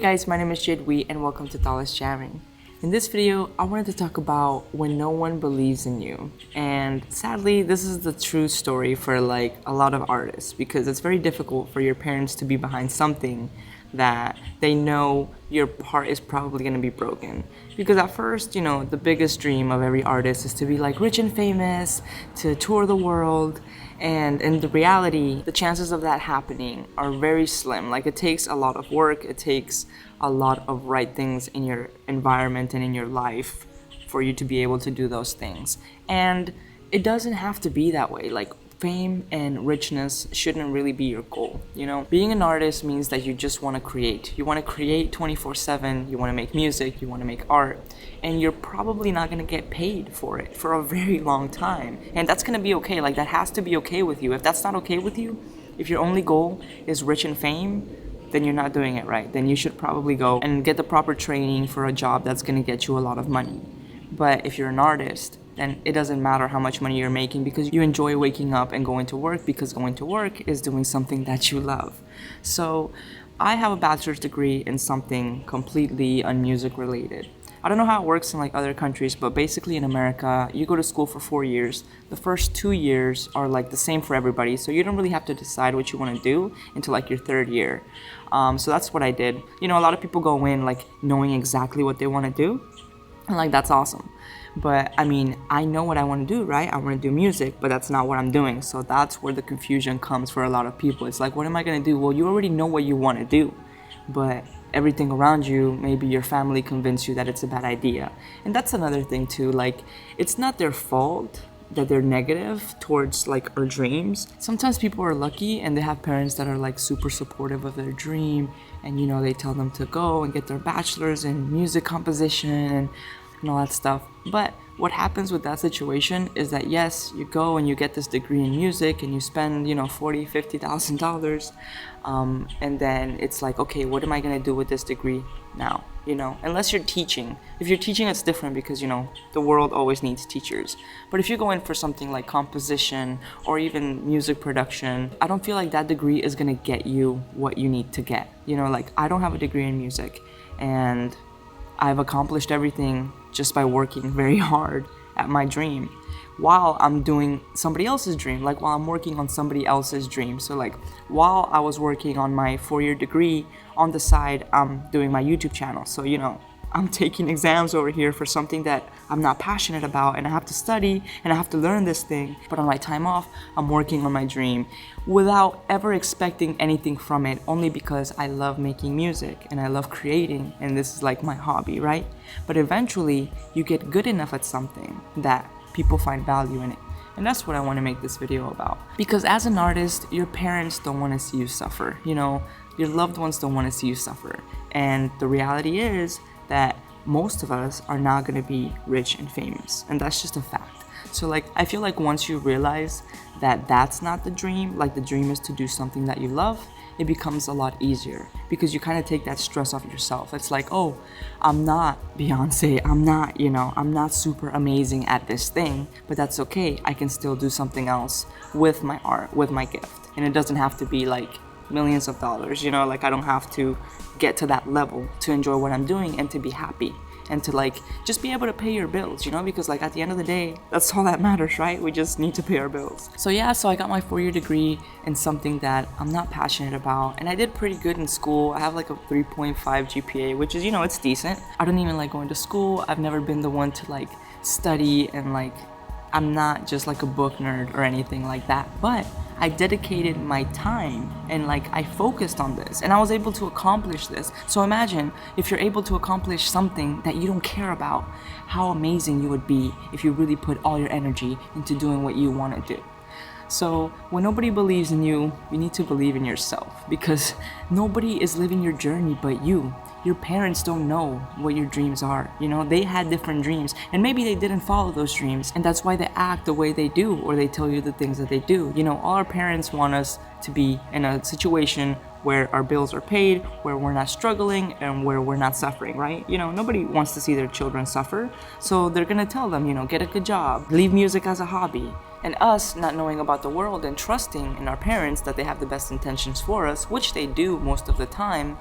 Hey guys, my name is JAde and welcome to Dallas Jamming. In this video, I wanted to talk about when no one believes in you. And sadly, this is the true story for like a lot of artists because it's very difficult for your parents to be behind something that they know your heart is probably going to be broken. Because at first, the biggest dream of every artist is to be like rich and famous, to tour the world. And in the reality, the chances of that happening are very slim. Like it takes a lot of work, it takes a lot of right things in your environment and in your life for you to be able to do those things. And it doesn't have to be that way. Like fame and richness shouldn't really be your goal. Being an artist means that you just want to create. You want to create 24/7, you want to make music, you want to make art, and you're probably not going to get paid for it for a very long time. And that's going to be okay. Like that has to be okay with you. If that's not okay with you, if your only goal is rich and fame, then you're not doing it right. Then you should probably go and get the proper training for a job that's going to get you a lot of money. But if you're an artist, then it doesn't matter how much money you're making because you enjoy waking up and going to work because going to work is doing something that you love. So I have a bachelor's degree in something completely unmusic related. I don't know how it works in like other countries, but basically in America, you go to school for 4 years. The first 2 years are like the same for everybody, so you don't really have to decide what you want to do until like your third year. So that's what I did. A lot of people go in like knowing exactly what they want to do, and like that's awesome. But I mean, I know what I want to do, right? I want to do music, but that's not what I'm doing. So that's where the confusion comes for a lot of people. It's like, what am I going to do? Well, you already know what you want to do, but everything around you, maybe your family convinced you that it's a bad idea. And that's another thing too. Like, it's not their fault that they're negative towards like our dreams. Sometimes people are lucky and they have parents that are like super supportive of their dream, and they tell them to go and get their bachelor's in music composition and all that stuff. But what happens with that situation is that yes, you go and you get this degree in music and you spend $40,000-$50,000, and then it's like, okay, what am I gonna do with this degree now? Unless you're teaching. If you're teaching, it's different because the world always needs teachers. But if you go in for something like composition or even music production, I don't feel like that degree is gonna get you what you need to get. Like I don't have a degree in music, and I've accomplished everything just by working very hard at my dream while I'm doing somebody else's dream, like while I'm working on somebody else's dream. So like while I was working on my 4-year degree, on the side, I'm doing my YouTube channel. So, I'm taking exams over here for something that I'm not passionate about, and I have to study and I have to learn this thing. But on my time off, I'm working on my dream without ever expecting anything from it, only because I love making music and I love creating, and this is like my hobby, right? But eventually, you get good enough at something that people find value in it. And that's what I want to make this video about. Because as an artist, your parents don't want to see you suffer. Your loved ones don't want to see you suffer. And the reality is that most of us are not going to be rich and famous, and that's just a fact. So like I feel like once you realize that that's not the dream, like the dream is to do something that you love, it becomes a lot easier because you kind of take that stress off yourself. It's like, oh, I'm not Beyonce, I'm not super amazing at this thing, but that's okay. I can still do something else with my art, with my gift, and it doesn't have to be like millions of dollars. Like I don't have to get to that level to enjoy what I'm doing and to be happy and to like just be able to pay your bills, because like at the end of the day, that's all that matters, right? We just need to pay our bills. So yeah, so I got my 4-year degree in something that I'm not passionate about, and I did pretty good in school. I have like a 3.5 GPA, which is, it's decent. I don't even like going to school. I've never been the one to like study, and like I'm not just like a book nerd or anything like that, but I dedicated my time and like I focused on this and I was able to accomplish this. So imagine if you're able to accomplish something that you don't care about, how amazing you would be if you really put all your energy into doing what you want to do. So when nobody believes in you, you need to believe in yourself, because nobody is living your journey but you. Your parents don't know what your dreams are. They had different dreams, and maybe they didn't follow those dreams, and that's why they act the way they do, or they tell you the things that they do. All our parents want us to be in a situation where our bills are paid, where we're not struggling, and where we're not suffering, right? Nobody wants to see their children suffer, so they're gonna tell them, get a good job, leave music as a hobby. And us not knowing about the world and trusting in our parents that they have the best intentions for us, which they do most of the time,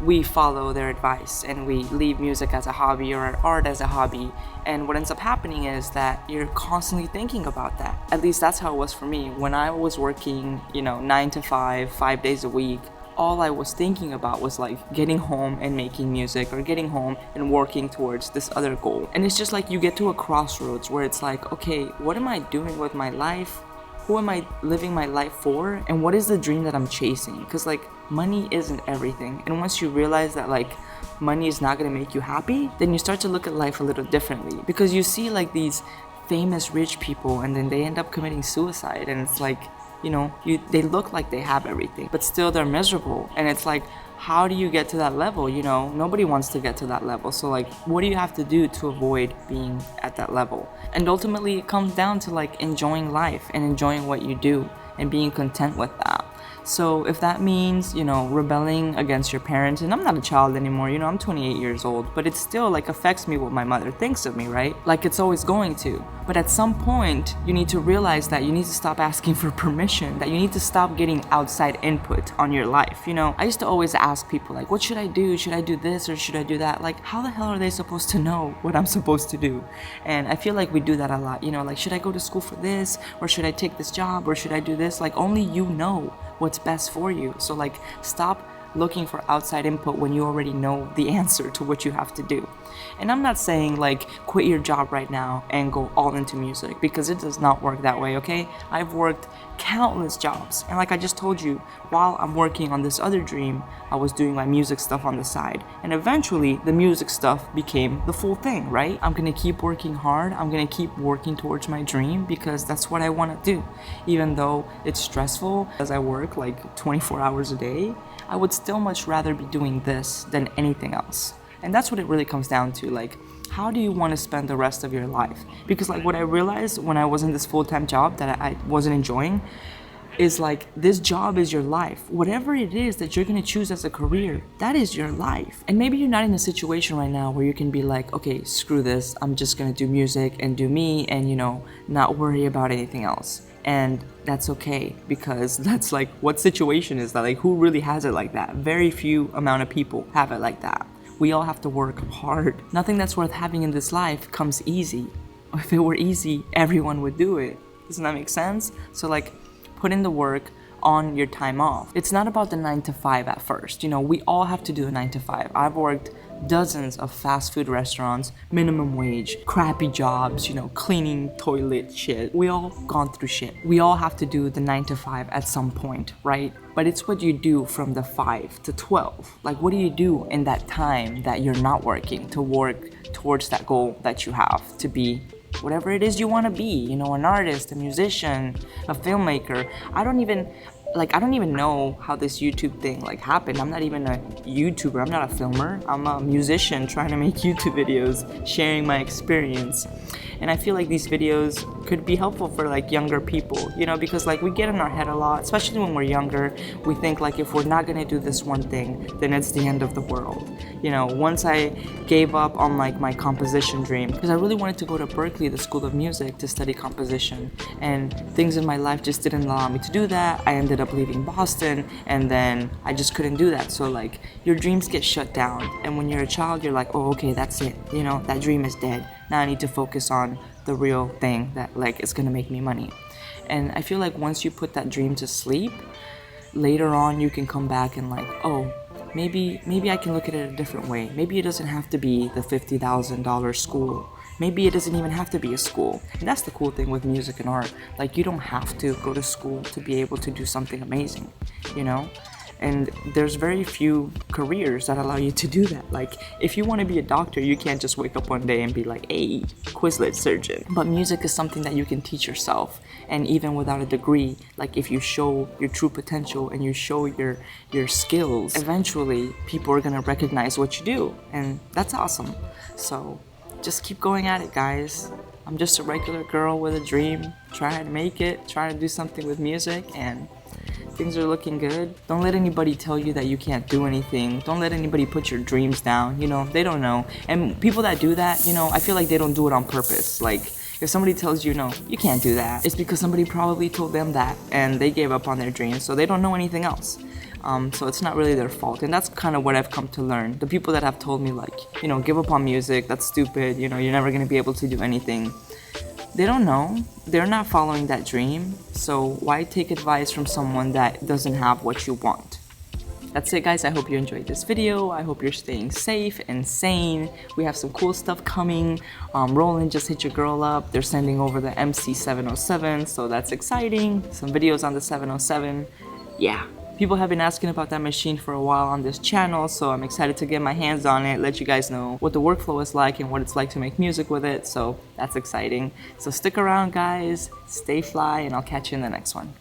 we follow their advice and we leave music as a hobby or art as a hobby. And what ends up happening is that you're constantly thinking about that. At least that's how it was for me. When I was working, 9 to 5, 5 days a week, all I was thinking about was like getting home and making music, or getting home and working towards this other goal. And it's just like you get to a crossroads where it's like, okay, what am I doing with my life? Who am I living my life for? And what is the dream that I'm chasing? Because like money isn't everything. And once you realize that like money is not gonna make you happy, then you start to look at life a little differently. Because you see like these famous rich people and then they end up committing suicide, and it's like, they look like they have everything, but still they're miserable. And it's like, how do you get to that level? Nobody wants to get to that level. So like, what do you have to do to avoid being at that level? And ultimately it comes down to like enjoying life and enjoying what you do and being content with that. So if that means, rebelling against your parents, and I'm not a child anymore, I'm 28 years old, but it still like affects me what my mother thinks of me, right? Like it's always going to. But at some point, you need to realize that you need to stop asking for permission, that you need to stop getting outside input on your life. I used to always ask people like, what should I do? Should I do this or should I do that? Like, how the hell are they supposed to know what I'm supposed to do? And I feel like we do that a lot, like, should I go to school for this? Or should I take this job? Or should I do this? Like, only you know what's best for you. So like, stop looking for outside input when you already know the answer to what you have to do. And I'm not saying like quit your job right now and go all into music, because it does not work that way, okay? I've worked countless jobs, and like I just told you, while I'm working on this other dream, I was doing my music stuff on the side, and eventually the music stuff became the full thing, right? I'm gonna keep working hard, I'm gonna keep working towards my dream, because that's what I want to do. Even though it's stressful as I work like 24 hours a day, I would still much rather be doing this than anything else. And that's what it really comes down to. Like, how do you want to spend the rest of your life? Because like what I realized when I was in this full-time job that I wasn't enjoying is like, this job is your life. Whatever it is that you're going to choose as a career, that is your life. And maybe you're not in a situation right now where you can be like, okay, screw this, I'm just going to do music and do me and, not worry about anything else. And that's okay, because that's like, what situation is that? Like, who really has it like that? Very few amount of people have it like that. We all have to work hard. Nothing that's worth having in this life comes easy. If it were easy, everyone would do it. Doesn't that make sense? So like, put in the work on your time off. It's not about the 9 to 5 at first. We all have to do a 9 to 5. I've worked dozens of fast food restaurants, minimum wage, crappy jobs, cleaning toilet shit. We all gone through shit. We all have to do the 9 to 5 at some point, right? But it's what you do from the 5 to 12. Like, what do you do in that time that you're not working to work towards that goal that you have to be whatever it is you want to be, an artist, a musician, a filmmaker. I don't even know how this YouTube thing happened. I'm not even a YouTuber, I'm not a filmer. I'm a musician trying to make YouTube videos, sharing my experience. And I feel like these videos could be helpful for younger people, because we get in our head a lot, especially when we're younger. We think if we're not gonna do this one thing, then it's the end of the world. Once I gave up on my composition dream, because I really wanted to go to Berkeley, the School of Music, to study composition, and things in my life just didn't allow me to do that. I ended up leaving Boston, and then I just couldn't do that. So your dreams get shut down, and when you're a child, you're like, oh, okay, that's it, that dream is dead. Now I need to focus on the real thing that is gonna make me money. And I feel once you put that dream to sleep, later on you can come back and oh, maybe I can look at it a different way. Maybe it doesn't have to be the $50,000 school. Maybe it doesn't even have to be a school. And that's the cool thing with music and art. You don't have to go to school to be able to do something amazing, And there's very few careers that allow you to do that. If you want to be a doctor, you can't just wake up one day and be hey, Quizlet surgeon. But music is something that you can teach yourself. And even without a degree, if you show your true potential and you show your skills, eventually people are going to recognize what you do. And that's awesome. So just keep going at it, guys. I'm just a regular girl with a dream, trying to make it, trying to do something with music, and things are looking good. Don't let anybody tell you that you can't do anything. Don't let anybody put your dreams down. They don't know. And people that do that, I feel like they don't do it on purpose. If somebody tells you, no, you can't do that, it's because somebody probably told them that and they gave up on their dreams, so they don't know anything else. So it's not really their fault, and that's kind of what I've come to learn. The people that have told me like, you know, give up on music, that's stupid, you know, you're never gonna be able to do anything. They don't know. They're not following that dream. So why take advice from someone that doesn't have what you want? That's it, guys. I hope you enjoyed this video. I hope you're staying safe and sane. We have some cool stuff coming. Roland just hit your girl up. They're sending over the MC707, so that's exciting. Some videos on the 707. Yeah. People have been asking about that machine for a while on this channel, so I'm excited to get my hands on it, let you guys know what the workflow is like and what it's like to make music with it, so that's exciting. So stick around, guys, stay fly, and I'll catch you in the next one.